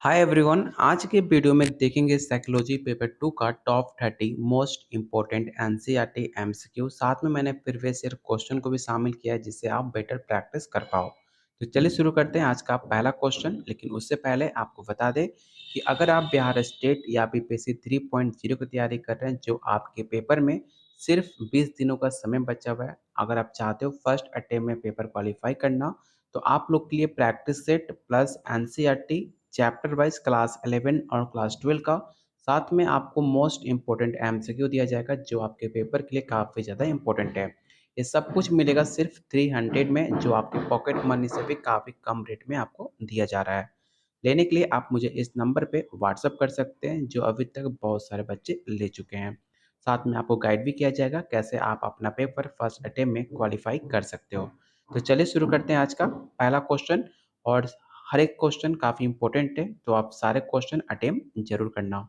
Hi everyone. आज के video में देखेंगे साइकोलॉजी पेपर 2 का top 30 most important NCERT MCQ. साथ में मैंने प्रीवियस ईयर क्वेश्चन को भी शामिल किया है जिससे आप बेटर प्रैक्टिस कर पाओ। तो चलिए शुरू करते हैं आज का पहला क्वेश्चन। लेकिन उससे पहले आपको बता दें कि अगर आप बिहार स्टेट या बीपीएससी 3.0 की तैयारी कर रहे हैं जो आपके पेपर में सिर्फ 20 दिनों का समय बचा हुआ है, अगर आप चाहते हो फर्स्ट अटेम्प्ट में पेपर क्वालिफाई करना, तो आप लोग के लिए practice set plus NCERT chapter wise class 11 और क्लास 12 का, साथ में आपको मोस्ट इम्पोर्टेंट एमसीक्यू दिया जाएगा जो आपके पेपर के लिए काफ़ी ज़्यादा इंपॉर्टेंट है। ये सब कुछ मिलेगा सिर्फ 300 में, जो आपके पॉकेट मनी से भी काफ़ी कम रेट में आपको दिया जा रहा है। लेने के लिए आप मुझे इस नंबर पे व्हाट्सअप कर सकते हैं जो अभी तक बहुत सारे बच्चे ले चुके हैं। साथ में आपको गाइड भी किया जाएगा कैसे आप अपना पेपर फर्स्ट अटेम्प्ट में क्वालिफाई कर सकते हो। तो चलिए शुरू करते हैं आज का पहला क्वेश्चन। और हर एक क्वेश्चन काफ़ी इंपॉर्टेंट है, तो आप सारे क्वेश्चन अटेम्प्ट जरूर करना।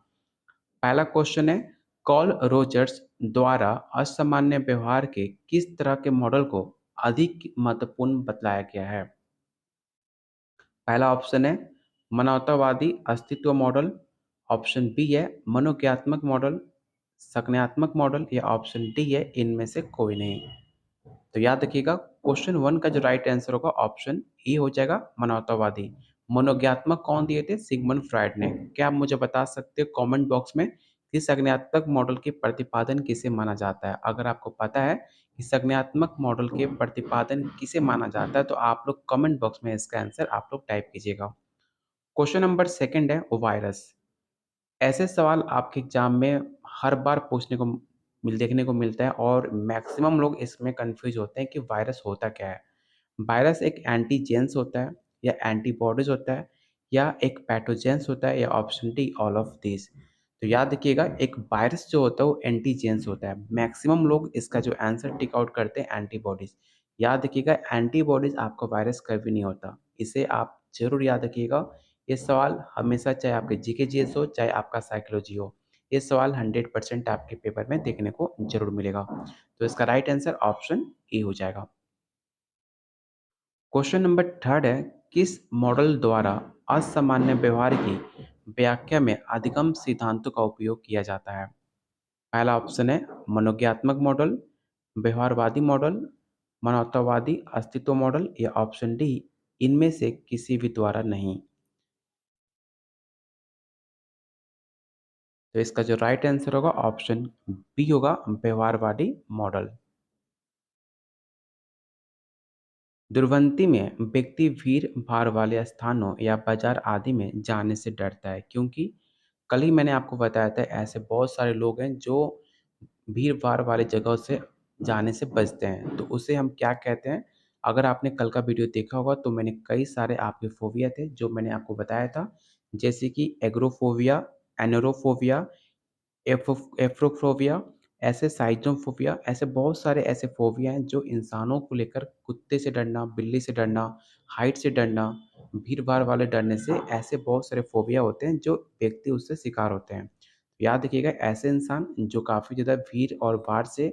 पहला क्वेश्चन है, कॉल रोजर्स द्वारा असामान्य व्यवहार के किस तरह के मॉडल को अधिक महत्वपूर्ण बतलाया गया है? पहला ऑप्शन है मानवतावादी अस्तित्व मॉडल, ऑप्शन बी है मनोज्ञात्मक मॉडल, संज्ञानात्मक मॉडल, या ऑप्शन डी है इनमें से कोई नहीं। तो याद रखिएगा, क्वेश्चन वन का जो राइट आंसर होगा ऑप्शन ए हो जाएगा मानवतावादी। मनोज्ञात्मक कौन दिए थे? सिगमंड फ्राइड ने। क्या आप मुझे बता सकते हो कमेंट बॉक्स में कि संज्ञानात्मक मॉडल के प्रतिपादन किसे माना जाता है? अगर आपको पता है कि संज्ञानात्मक मॉडल के प्रतिपादन किसे माना जाता है तो आप लोग कमेंट बॉक्स में इसका आंसर आप लोग टाइप कीजिएगा। क्वेश्चन नंबर सेकंड है वायरस। ऐसे सवाल आपके एग्जाम में हर बार पूछने को देखने को मिलता है और मैक्सिमम लोग इसमें कंफ्यूज होते हैं कि वायरस होता क्या है। वायरस एक एंटीजेंस होता है, या एंटीबॉडीज होता है, या एक पैथोजेंस होता है, या option D all of this. तो याद रखिएगा, एक वायरस जो होता है वो एंटीजेंस होता है। मैक्सिमम लोग इसका जो आंसर टिक आउट करते हैं एंटीबॉडीज। याद रखिएगा, एंटीबॉडीज आपका वायरस कभी नहीं होता, इसे आप जरूर याद रखिएगा। ये सवाल हमेशा, चाहे आपके जीके जीएस हो चाहे आपका साइकोलॉजी हो, ये सवाल 100% आपके पेपर में देखने को जरूर मिलेगा। तो इसका राइट आंसर ऑप्शन ए हो जाएगा। क्वेश्चन नंबर थर्ड है, किस मॉडल द्वारा असामान्य व्यवहार की व्याख्या में अधिगम सिद्धांतों का उपयोग किया जाता है? पहला ऑप्शन है मनोज्ञात्मक मॉडल, व्यवहारवादी मॉडल, मानवतावादी अस्तित्व मॉडल, या ऑप्शन डी इनमें से किसी भी द्वारा नहीं। तो इसका जो राइट आंसर होगा ऑप्शन बी होगा, व्यवहारवादी मॉडल। दुर्गंधि में व्यक्ति भीड़ भाड़ वाले स्थानों या बाजार आदि में जाने से डरता है क्योंकि कल ही मैंने आपको बताया था ऐसे बहुत सारे लोग हैं जो भीड़ भाड़ वाली जगहों से जाने से बचते हैं, तो उसे हम क्या कहते हैं? अगर आपने कल का वीडियो देखा होगा तो मैंने कई सारे आपके फोबिया थे जो मैंने आपको बताया था, जैसे कि एग्रोफोबिया, एनोरोफोबिया, एफ्रोफोबिया, ऐसे साइज़ोफोबिया, ऐसे बहुत सारे ऐसे फ़ोबिया हैं जो इंसानों को लेकर, कुत्ते से डरना, बिल्ली से डरना, हाइट से डरना, भीड़-भाड़ वाले डरने से, ऐसे बहुत सारे फ़ोबिया होते हैं जो व्यक्ति उससे शिकार होते हैं। याद रखिएगा, ऐसे इंसान जो काफ़ी ज़्यादा भीड़ और भाड़ से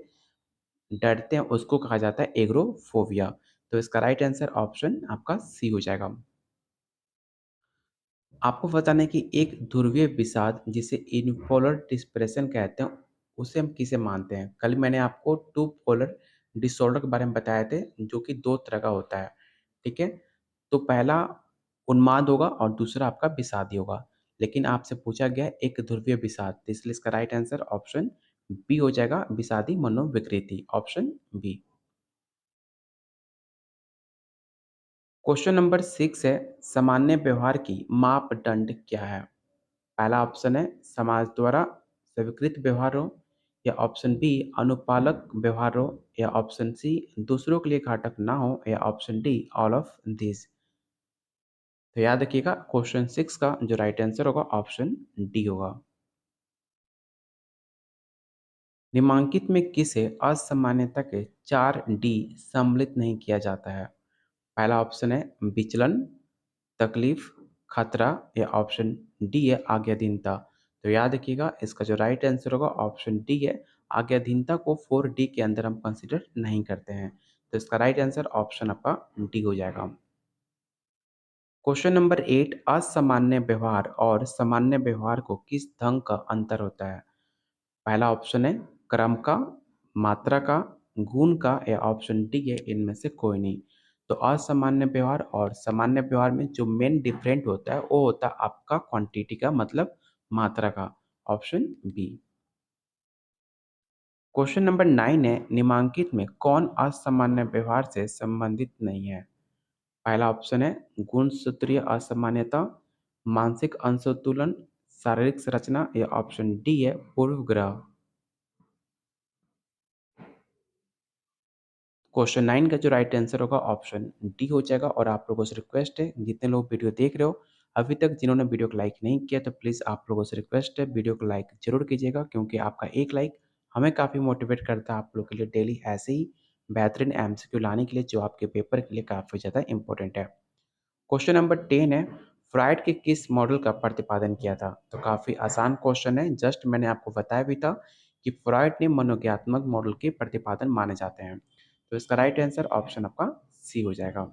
डरते हैं उसको कहा जाता है एग्रोफोबिया। तो इसका राइट आंसर ऑप्शन आपका सी हो जाएगा। आपको बताना है कि एक ध्रुवीय विषाद जिसे यूनिपोलर डिप्रेशन कहते हैं, उसे हम किसे मानते हैं? कल मैंने आपको टू पोलर डिसऑर्डर के बारे में बताए थे जो कि 2 तरह का होता है, ठीक है? तो पहला उन्माद होगा और दूसरा आपका विषादी होगा। लेकिन आपसे पूछा गया है एक ध्रुवीय विषाद, तो इसलिए इसका राइट आंसर ऑप्शन बी हो जाएगा, विषादी मनोविकृति, ऑप्शन बी। क्वेश्चन नंबर 6 है, सामान्य व्यवहार की मापदंड क्या है? पहला ऑप्शन है समाज द्वारा स्वीकृत व्यवहार हो, या ऑप्शन बी अनुपालक व्यवहार हो, या ऑप्शन सी दूसरों के लिए घातक ना हो, या option D all of this. तो याद रखिएगा, क्वेश्चन 6 का जो राइट आंसर होगा ऑप्शन डी होगा। निम्नलिखित में किसे असामान्यता के 4 डी सम्मिलित नहीं किया जाता है? पहला ऑप्शन है विचलन, तकलीफ, खतरा, या ऑप्शन डी है आज्ञाधीनता। तो याद रखिएगा, इसका जो राइट आंसर होगा ऑप्शन डी है, आज्ञाधीनता को 4 डी के अंदर हम कंसिडर नहीं करते हैं। तो इसका राइट आंसर ऑप्शन आपका डी हो जाएगा। क्वेश्चन नंबर 8, असामान्य व्यवहार और सामान्य व्यवहार को किस ढंग का अंतर होता है? पहला ऑप्शन है क्रम का, मात्रा का, गुण का या ऑप्शन डी है इनमें से कोई नहीं। तो असामान्य व्यवहार और सामान्य व्यवहार में जो मेन डिफरेंट होता है वो होता है आपका क्वांटिटी का मतलब मात्रा का, ऑप्शन बी। क्वेश्चन नंबर 9 है निम्नलिखित में कौन असामान्य व्यवहार से संबंधित नहीं है? पहला ऑप्शन है गुणसूत्रीय असामान्यता, मानसिक असंतुलन, शारीरिक संरचना या ऑप्शन डी है पूर्वग्रह। क्वेश्चन 9 का जो राइट आंसर होगा ऑप्शन डी हो जाएगा। और आप लोगों से रिक्वेस्ट है जितने लोग वीडियो देख रहे हो अभी तक जिन्होंने वीडियो को लाइक नहीं किया तो प्लीज़ आप लोगों से रिक्वेस्ट है वीडियो को लाइक जरूर कीजिएगा, क्योंकि आपका एक लाइक हमें काफ़ी मोटिवेट करता है आप लोग के लिए डेली ऐसे ही बेहतरीन एमसीक्यू लाने के लिए जो आपके पेपर के लिए काफ़ी ज़्यादा इंपॉर्टेंट है। क्वेश्चन नंबर 10 है फ्राइड के किस मॉडल का प्रतिपादन किया था? तो काफ़ी आसान क्वेश्चन है, जस्ट मैंने आपको बताया भी था कि फ्राइड ने मनोज्ञात्मक मॉडल के प्रतिपादन माने जाते हैं। तो इसका राइट आंसर ऑप्शन आपका सी हो जाएगा।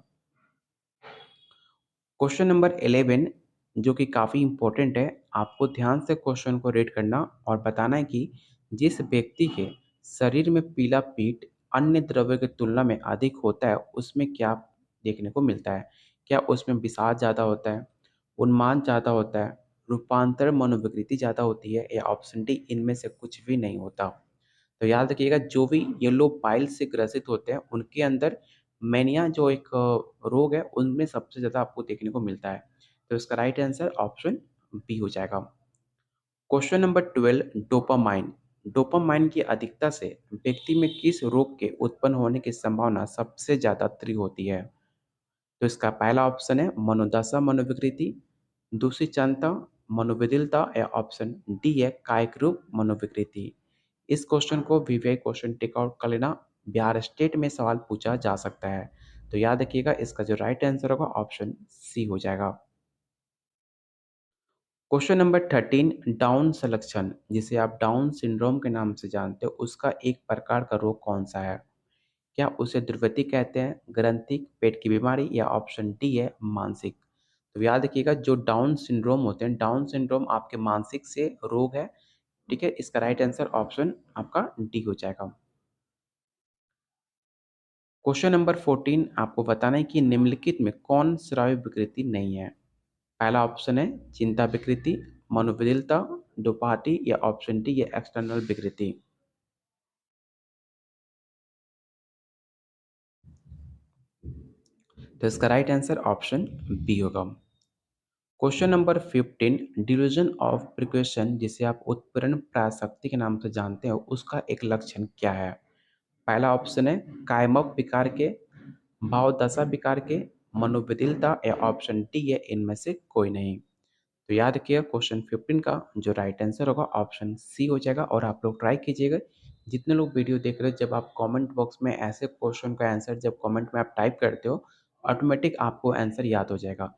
क्वेश्चन नंबर 11 जो कि काफ़ी इंपॉर्टेंट है, आपको ध्यान से क्वेश्चन को रीड करना और बताना है कि जिस व्यक्ति के शरीर में पीला पीठ अन्य द्रव्य की तुलना में अधिक होता है उसमें क्या देखने को मिलता है? क्या उसमें विषाद ज़्यादा होता है, उन्माद ज़्यादा होता है, रूपांतर मनोविकृति ज़्यादा होती है या ऑप्शन डी इनमें से कुछ भी नहीं होता? तो याद रखिएगा जो भी येलो पाइल से ग्रसित होते हैं उनके अंदर मैनिया जो एक रोग है उनमें सबसे ज़्यादा आपको देखने को मिलता है। तो इसका राइट आंसर ऑप्शन बी हो जाएगा। Question number 12 dopamine. डोपामाइन की अधिकता से व्यक्ति में किस रोग के उत्पन्न होने की संभावना सबसे ज़्यादा तीव्र होती है? तो इसका पहला ऑप्शन है मनोदशा मनोविकृति, दूसरी क्षमता मनोविदिलता या ऑप्शन डी है कायिक रूप मनोविकृति। इस क्वेश्चन को वीवीआई क्वेश्चन टिक आउट कर लेना, बिहार स्टेट में सवाल पूछा जा सकता है। तो याद रखिएगा इसका जो राइट आंसर होगा ऑप्शन सी हो जाएगा। क्वेश्चन नंबर 13 डाउन संलक्षण जिसे आप डाउन सिंड्रोम के नाम से जानते हो उसका एक प्रकार का रोग कौन सा है? क्या उसे दुर्गति कहते हैं, ग्रंथिक, पेट की बीमारी या ऑप्शन डी है मानसिक? तो याद रखिएगा जो डाउन सिंड्रोम होते हैं, डाउन सिंड्रोम आपके मानसिक से रोग है, ठीक है? इसका राइट आंसर ऑप्शन आपका डी हो जाएगा। क्वेश्चन नंबर 14 आपको बताना है कि निम्नलिखित में कौन स्रावी विकृति नहीं है? पहला ऑप्शन है चिंता विकृति, मनोविदिलता, डोपाटी या ऑप्शन डी है एक्सटर्नल विकृति। तो इसका राइट आंसर ऑप्शन बी होगा। Question number 15 delusion of precaution जिसे आप उत्पीड़न प्राशक्ति के नाम से जानते हो उसका एक लक्षण क्या है? पहला ऑप्शन है कायमक विकार के, भावदशा विकार के, मनोविदिलता या ऑप्शन डी है इनमें से कोई नहीं। तो याद रखिएगा क्वेश्चन 15 का जो राइट आंसर होगा ऑप्शन सी हो जाएगा। और आप लोग ट्राई कीजिएगा जितने लोग वीडियो देख रहे हो जब आप कमेंट बॉक्स में ऐसे क्वेश्चन का आंसर जब कमेंट में आप टाइप करते हो ऑटोमेटिक आपको आंसर याद हो जाएगा।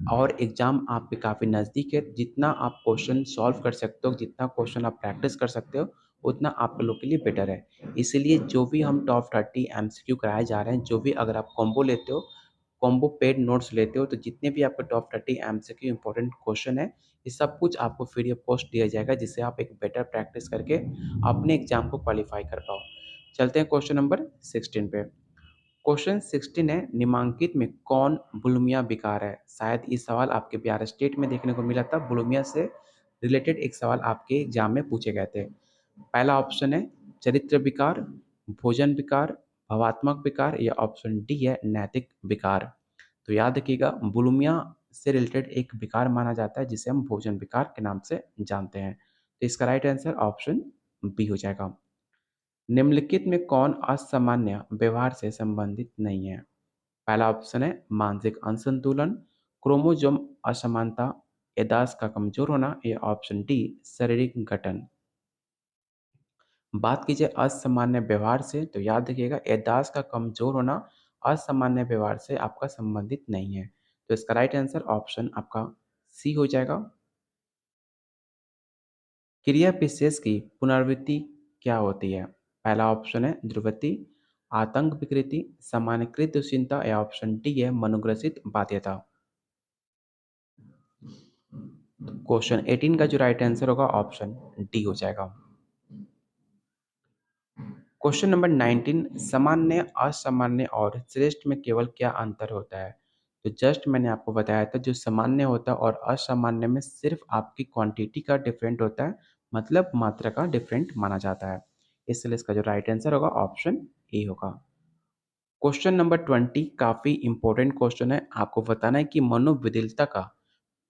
और एग्ज़ाम आपके काफ़ी नज़दीक है, जितना आप क्वेश्चन सॉल्व कर सकते हो, जितना क्वेश्चन आप प्रैक्टिस कर सकते हो, उतना आप लोग के लिए बेटर है। इसीलिए जो भी हम टॉप 30 एमसीक्यू कराए जा रहे हैं, जो भी अगर आप कॉम्बो लेते हो, कॉम्बो पेड नोट्स लेते हो, तो जितने भी आपके टॉप 30 एमसीक्यू इम्पोर्टेंट क्वेश्चन है, ये सब कुछ आपको फ्री ऑफ कॉस्ट दिया जाएगा, जिससे आप एक बेटर प्रैक्टिस करके अपने एग्ज़ाम को क्वालीफाई कर पाओ। चलते हैं क्वेश्चन नंबर 16 पे। क्वेश्चन 16 है निम्नांकित में कौन बुलिमिया विकार है? शायद ये सवाल आपके बिहार स्टेट में देखने को मिला था। बुलिमिया से रिलेटेड एक सवाल आपके एग्जाम में पूछे गए थे। पहला ऑप्शन है चरित्र विकार, भोजन विकार, भावात्मक विकार या ऑप्शन डी है नैतिक विकार। तो याद रखिएगा बुलिमिया से रिलेटेड एक विकार माना जाता है जिसे हम भोजन विकार के नाम से जानते हैं। तो इसका राइट आंसर ऑप्शन बी हो जाएगा। निम्नलिखित में कौन असामान्य व्यवहार से संबंधित नहीं है? पहला ऑप्शन है मानसिक असंतुलन, क्रोमोसोम असमानता, याददाश्त का कमजोर होना या ऑप्शन डी शारीरिक गठन। बात कीजिए असामान्य व्यवहार से तो याद रखिएगा याददाश्त का कमजोर होना असामान्य व्यवहार से आपका संबंधित नहीं है। तो इसका राइट आंसर ऑप्शन आपका सी हो जाएगा। क्रिया विशेष की पुनरावृत्ति क्या होती है? पहला ऑप्शन है ध्रुवति, आतंक विकृति, सामान्यकृत दुश्चिंता या ऑप्शन डी है मनोग्रसित बाध्यता। क्वेश्चन 18 का जो राइट आंसर होगा ऑप्शन डी हो जाएगा। क्वेश्चन नंबर 19, सामान्य, असामान्य और श्रेष्ठ में केवल क्या अंतर होता है? तो जस्ट मैंने आपको बताया था जो सामान्य होता है और असामान्य में सिर्फ आपकी क्वांटिटी का डिफरेंट होता है, मतलब मात्रा का डिफरेंट माना जाता है। इसलिए इसका जो राइट आंसर होगा ऑप्शन ए होगा। क्वेश्चन नंबर 20 काफ़ी इंपॉर्टेंट क्वेश्चन है। आपको बताना है कि मनोविदिलता का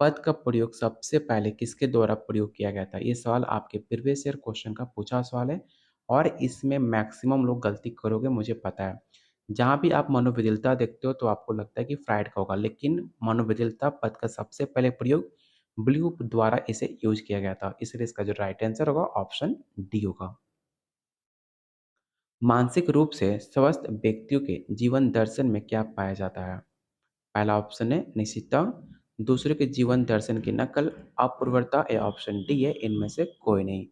पद का प्रयोग सबसे पहले किसके द्वारा प्रयोग किया गया था? ये सवाल आपके प्रीवियस ईयर क्वेश्चन का पूछा सवाल है और इसमें मैक्सिमम लोग गलती करोगे मुझे पता है। जहाँ भी आप मनोविदिलता देखते हो तो आपको लगता है कि फ्राइड का होगा, लेकिन मनोविदिलता पद का सबसे पहले प्रयोग ब्लू द्वारा इसे यूज किया गया था। इसलिए इसका जो राइट आंसर होगा ऑप्शन डी होगा। मानसिक रूप से स्वस्थ व्यक्तियों के जीवन दर्शन में क्या पाया जाता है? पहला ऑप्शन है निश्चितता, दूसरे के जीवन दर्शन की नकल, अपूर्वता या ऑप्शन डी है इनमें से कोई नहीं।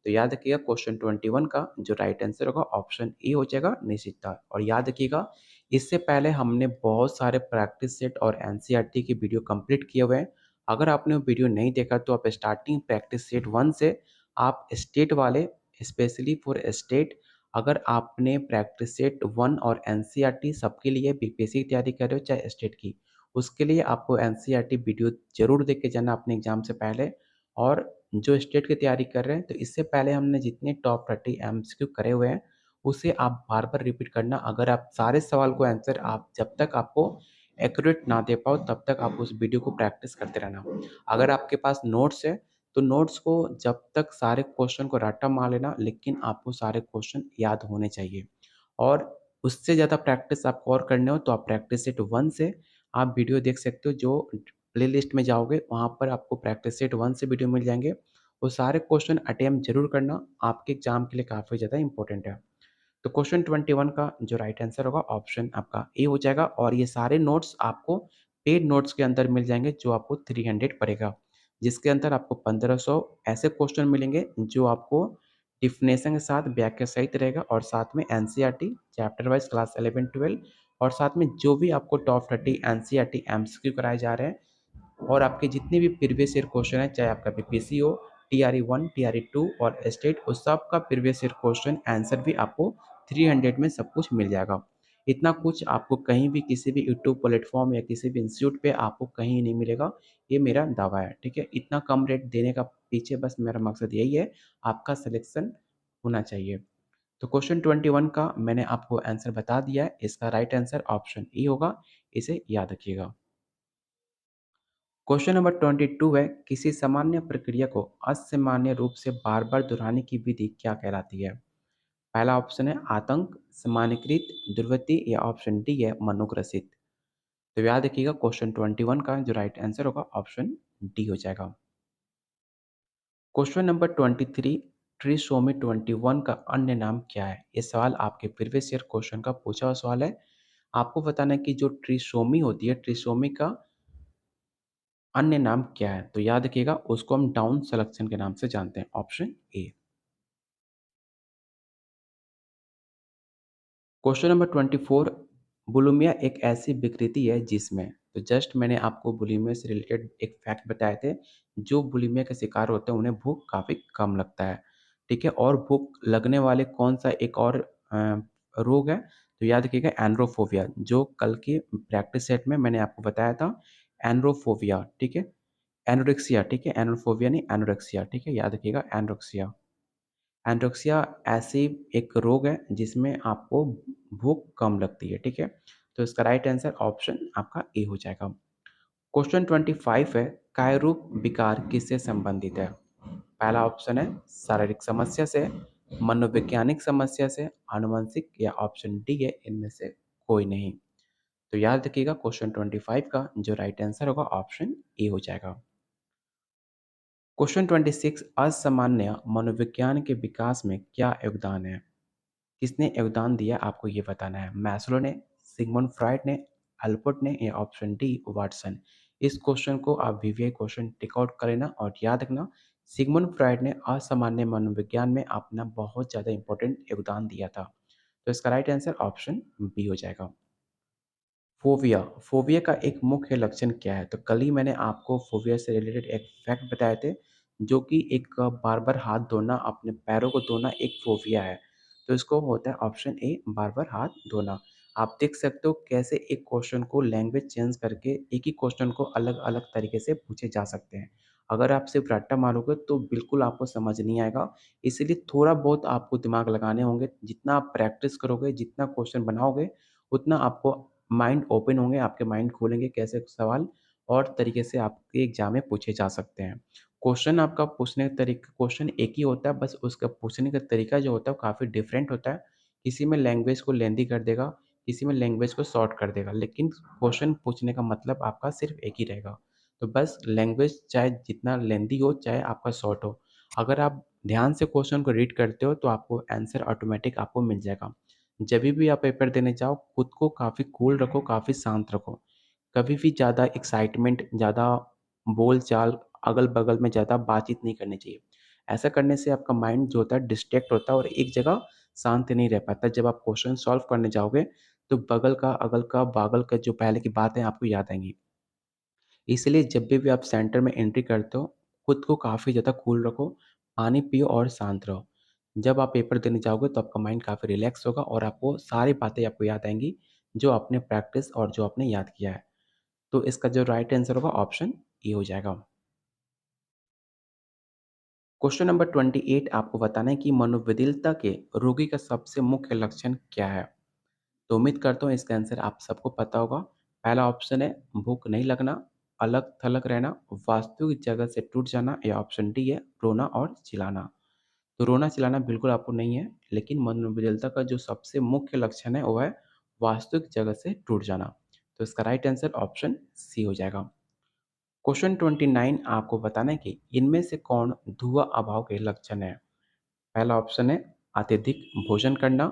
तो याद रखिएगा क्वेश्चन 21 का जो राइट आंसर होगा ऑप्शन ए हो जाएगा निश्चितता। और याद रखिएगा इससे पहले हमने बहुत सारे प्रैक्टिस सेट और एनसीईआरटी की वीडियो कंप्लीट किए हुए हैं। अगर आपने वो वीडियो नहीं देखा तो आप स्टार्टिंग प्रैक्टिस सेट 1 से आप स्टेट वाले, स्पेशली फॉर स्टेट, अगर आपने प्रैक्टिस सेट 1 और एनसीईआरटी सबके लिए बीपीएससी की तैयारी कर रहे हो चाहे स्टेट की, उसके लिए आपको एनसीईआरटी वीडियो ज़रूर देख के जाना अपने एग्ज़ाम से पहले। और जो स्टेट की तैयारी कर रहे हैं तो इससे पहले हमने जितने टॉप 30 एमसीक्यू करे हुए हैं उसे आप बार-बार रिपीट करना। अगर आप सारे सवाल को आंसर आप जब तक आपको एक्यूरेट ना दे पाओ तब तक आप उस वीडियो को प्रैक्टिस करते रहना। अगर आपके पास नोट्स है तो नोट्स को जब तक सारे क्वेश्चन को रट्टा मार लेना, लेकिन आपको सारे क्वेश्चन याद होने चाहिए। और उससे ज़्यादा प्रैक्टिस आपको और करने हो तो आप प्रैक्टिस सेट 1 से आप वीडियो देख सकते हो। जो प्लेलिस्ट में जाओगे वहाँ पर आपको प्रैक्टिस सेट 1 से वीडियो मिल जाएँगे। वो सारे क्वेश्चन अटेम्प्ट ज़रूर करना, आपके एग्ज़ाम के लिए काफ़ी ज़्यादा इम्पोर्टेंट है। तो क्वेश्चन 21 का जो राइट आंसर होगा ऑप्शन आपका ए हो जाएगा। और ये सारे नोट्स आपको पेड नोट्स के अंदर मिल जाएँगे जो आपको 300 पड़ेगा। जिसके अंदर आपको 1500 ऐसे क्वेश्चन मिलेंगे जो आपको डेफिनेशन के साथ व्याख्या सहित रहेगा और साथ में एनसीईआरटी चैप्टर वाइज़ क्लास 11-12 और साथ में जो भी आपको टॉप 30 एनसीईआरटी एमसीक्यू कराए जा रहे हैं और आपके जितने भी प्रीवियस ईयर क्वेश्चन हैं, चाहे आपका बीपीएससी हो, टीआरई 1, टीआरई 2 और स्टेट, उस सब का प्रीवियस ईयर क्वेश्चन आंसर भी आपको 300 में सब कुछ मिल जाएगा। इतना कुछ आपको कहीं भी किसी भी यूट्यूब प्लेटफ़ॉर्म या किसी भी इंस्टीट्यूट पे आपको कहीं नहीं मिलेगा, ये मेरा दावा है, ठीक है? इतना कम रेट देने का पीछे बस मेरा मकसद यही है, आपका सिलेक्शन होना चाहिए। तो क्वेश्चन 21 का मैंने आपको आंसर बता दिया है, इसका राइट आंसर ऑप्शन ए होगा, इसे याद रखिएगा। क्वेश्चन नंबर 22 है, किसी सामान्य प्रक्रिया को असामान्य रूप से बार बार दोहराने की विधि क्या कहलाती है? पहला ऑप्शन है आतंक, सामान्यकृत, दुर्वृत्ति या ऑप्शन डी है मनोग्रसित। तो याद रखिएगा क्वेश्चन 21 का जो राइट आंसर होगा ऑप्शन डी हो जाएगा। क्वेश्चन नंबर 23, ट्रिसोमी 21 का अन्य नाम क्या है? ये सवाल आपके प्रीवियस ईयर क्वेश्चन का पूछा हुआ सवाल है। आपको बताना है कि जो ट्रिसोमी होती है, ट्रिसोमी का अन्य नाम क्या है? तो याद रखिएगा उसको हम डाउन सिलेक्शन के नाम से जानते हैं, option A. Question number 24, bulimia एक ऐसी विकृति है जिसमें, तो जस्ट मैंने आपको बुलिमिया से रिलेटेड एक फैक्ट बताए थे। जो बुलिमिया के शिकार होते हैं उन्हें भूख काफ़ी कम लगता है, ठीक है? और भूख लगने वाले कौन-सा एक और रोग है? तो याद रखिएगा एनरोफोबिया, जो कल की प्रैक्टिस सेट में मैंने आपको बताया था, एनरोफोबिया, ठीक है? एनोरेक्सिया, ठीक है? एनोफोबिया नहीं, एनोरेक्सिया, ठीक है? याद रखिएगा एनोरेक्सिया। एनोरेक्सिया ऐसी एक रोग है जिसमें आपको भूख कम लगती है, ठीक है? तो इसका राइट आंसर ऑप्शन आपका ए हो जाएगा। क्वेश्चन 25 है, कायरूप विकार किससे संबंधित है? पहला ऑप्शन है शारीरिक समस्या से, मनोवैज्ञानिक समस्या से, आनुवंशिक या ऑप्शन डी है इनमें से कोई नहीं। तो याद रखिएगा क्वेश्चन 25 का जो राइट आंसर होगा ऑप्शन ए हो जाएगा। क्वेश्चन 26, असामान्य मनोविज्ञान के विकास में क्या योगदान है? किसने योगदान दिया आपको ये बताना है। मैस्लो ने, सिगमंड फ्रॉइड ने, अल्बर्ट ने या ऑप्शन डी वाटसन। इस क्वेश्चन को आप वीवीआई क्वेश्चन टिक आउट कर लेना और याद रखना सिगमंड फ्रॉइड ने असामान्य मनोविज्ञान में अपना बहुत ज़्यादा इंपॉर्टेंट योगदान दिया था। तो इसका राइट आंसर ऑप्शन बी हो जाएगा। फ़ोबिया, फ़ोबिया का एक मुख्य लक्षण क्या है? तो कल ही मैंने आपको फ़ोबिया से रिलेटेड एक फैक्ट बताए थे, जो कि एक बार-बार हाथ धोना, अपने पैरों को धोना एक फ़ोबिया है। तो इसको होता है ऑप्शन ए बार-बार हाथ धोना। आप देख सकते हो कैसे एक क्वेश्चन को लैंग्वेज चेंज करके एक ही क्वेश्चन को अलग-अलग तरीके से पूछे जा सकते हैं। अगर आप सिर्फ रट्टा मारोगे तो बिल्कुल आपको समझ नहीं आएगा, इसीलिए थोड़ा बहुत आपको दिमाग लगाने होंगे। जितना आप प्रैक्टिस करोगे, जितना क्वेश्चन बनाओगे, उतना आपको माइंड ओपन होंगे, आपके माइंड खोलेंगे कैसे सवाल और तरीके से आपके एग्ज़ाम में पूछे जा सकते हैं। क्वेश्चन आपका पूछने का तरीका क्वेश्चन एक ही होता है, बस उसका पूछने का तरीका जो होता है वो काफ़ी डिफरेंट होता है। किसी में लैंग्वेज को लेंदी कर देगा, किसी में लैंग्वेज को शॉर्ट कर देगा, लेकिन क्वेश्चन पूछने का मतलब आपका सिर्फ़ एक ही रहेगा। तो बस लैंग्वेज चाहे जितना लेंदी हो, चाहे आपका शॉर्ट हो, अगर आप ध्यान से क्वेश्चन को रीड करते हो तो आपको आंसर ऑटोमैटिक आपको मिल जाएगा। जभी भी आप पेपर देने जाओ, खुद को काफ़ी कूल रखो, काफ़ी शांत रखो। कभी भी ज़्यादा एक्साइटमेंट, ज़्यादा बोल-चाल, अगल-बगल में ज़्यादा बातचीत नहीं करनी चाहिए। ऐसा करने से आपका माइंड जो होता है डिस्ट्रैक्ट होता है और एक जगह शांत नहीं रह पाता। जब आप क्वेश्चन सॉल्व करने जाओगे, तो बगल का, अगल का, बागल का जो पहले की बातें आपको याद आएँगी। इसलिए जब भी आप सेंटर में एंट्री करते हो, खुद को काफ़ी ज़्यादा कूल रखो, पानी पियो और शांत रहो। जब आप पेपर देने जाओगे तो आपका माइंड काफ़ी रिलैक्स होगा और आपको सारी बातें आपको याद आएँगी, जो आपने प्रैक्टिस और जो आपने याद किया है। तो इसका जो राइट आंसर होगा ऑप्शन ए हो जाएगा। क्वेश्चन नंबर 28 आपको बताना है कि मनोविकलता के रोगी का सबसे मुख्य लक्षण क्या है? तो उम्मीद करता हूँ इसका आंसर आप सबको पता होगा। पहला ऑप्शन है भूख नहीं लगना, अलग-थलग रहना, वास्तविक जगह से टूट जाना या ऑप्शन डी है रोना और चिल्लाना। तो रोना-चिल्लाना बिल्कुल आपको नहीं है, लेकिन मनोविकलता का जो सबसे मुख्य लक्षण है वो है वास्तविक जगह से टूट जाना। तो इसका राइट आंसर ऑप्शन सी हो जाएगा। क्वेश्चन 29 आपको बताना है कि इनमें से कौन धुआँ अभाव के लक्षण है? पहला ऑप्शन है अत्यधिक भोजन करना,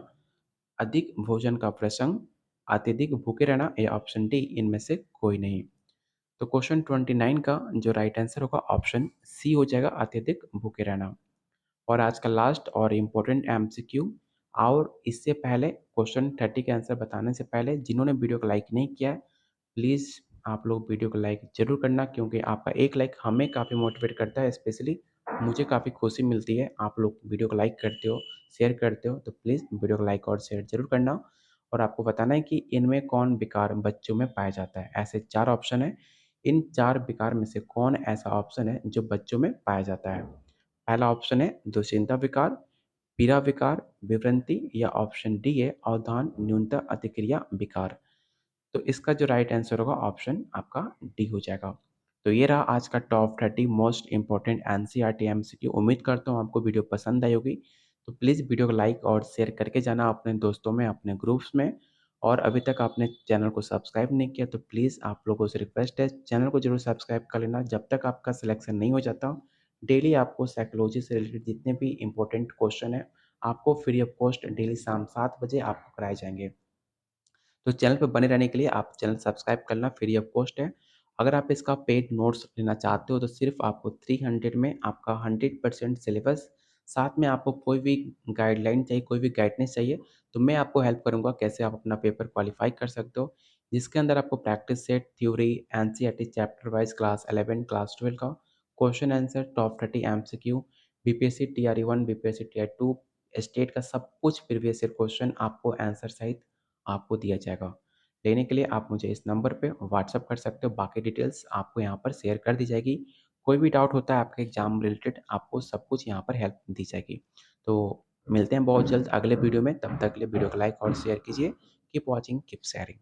अधिक भोजन का प्रसंग, अत्यधिक भूखे रहना या ऑप्शन डी इनमें से कोई नहीं। तो क्वेश्चन 29 का जो राइट आंसर होगा ऑप्शन सी हो जाएगा अत्यधिक भूखे रहना। और आज का लास्ट और इम्पोर्टेंट एमसीक्यू और इससे पहले क्वेश्चन 30 का आंसर बताने से पहले जिन्होंने वीडियो को लाइक नहीं किया है, प्लीज़ आप लोग वीडियो को लाइक ज़रूर करना क्योंकि आपका एक लाइक हमें काफ़ी मोटिवेट करता है, स्पेशली मुझे काफ़ी खुशी मिलती है। आप लोग वीडियो को लाइक करते हो, शेयर करते हो, तो प्लीज़ वीडियो को लाइक और शेयर ज़रूर करना। और आपको बताना है कि इनमें कौन विकार बच्चों में पाया जाता है। ऐसे 4 ऑप्शन हैं, इन 4 विकार में से कौन ऐसा ऑप्शन है जो बच्चों में पाया जाता है? पहला ऑप्शन है दुश्चिंता विकार, पीड़ा विकार, विभ्रांति या ऑप्शन डी है अवधान न्यूनता अतिक्रिया विकार। तो इसका जो राइट आंसर होगा ऑप्शन आपका डी हो जाएगा। तो ये रहा आज का top 30 most important NCERT MCQ. उम्मीद करता हूँ आपको वीडियो पसंद आई होगी। तो प्लीज़ वीडियो को लाइक और शेयर करके जाना अपने दोस्तों में, अपने ग्रुप्स में। और अभी तक आपने चैनल को सब्सक्राइब नहीं किया तो प्लीज़ आप लोगों से रिक्वेस्ट है चैनल को ज़रूर सब्सक्राइब कर लेना। जब तक आपका सिलेक्शन नहीं हो जाता, डेली आपको साइकोलॉजी से रिलेटेड जितने भी इम्पोर्टेंट क्वेश्चन हैं, आपको फ्री ऑफ कॉस्ट डेली शाम 7 बजे आपको कराए जाएँगे। तो चैनल पे बने रहने के लिए आप चैनल सब्सक्राइब करना फ्री ऑफ कॉस्ट है। अगर आप इसका पेड नोट्स लेना चाहते हो तो सिर्फ़ आपको 300 में आपका 100% सिलेबस, साथ में आपको कोई भी गाइडलाइन चाहिए, कोई भी गाइडेंस चाहिए, तो मैं आपको हेल्प करूँगा कैसे आप अपना पेपर क्वालीफाई कर सकते हो। जिसके अंदर आपको practice set, theory, NCERT chapter wise class 11, class 12 का question answer, top 30 MCQ, BPSC TRE 1, BPSC TRE 2, state का सब कुछ प्रीवियस ईयर क्वेश्चन आपको आंसर सहित आपको दिया जाएगा। लेने के लिए आप मुझे इस नंबर पे व्हाट्सएप कर सकते हो, बाकी डिटेल्स आपको यहाँ पर शेयर कर दी जाएगी। कोई भी डाउट होता है आपके एग्ज़ाम रिलेटेड आपको सब कुछ यहाँ पर हेल्प दी जाएगी। तो मिलते हैं बहुत जल्द अगले वीडियो में, तब तक के लिए वीडियो को लाइक और शेयर कीजिए। Keep watching, keep sharing.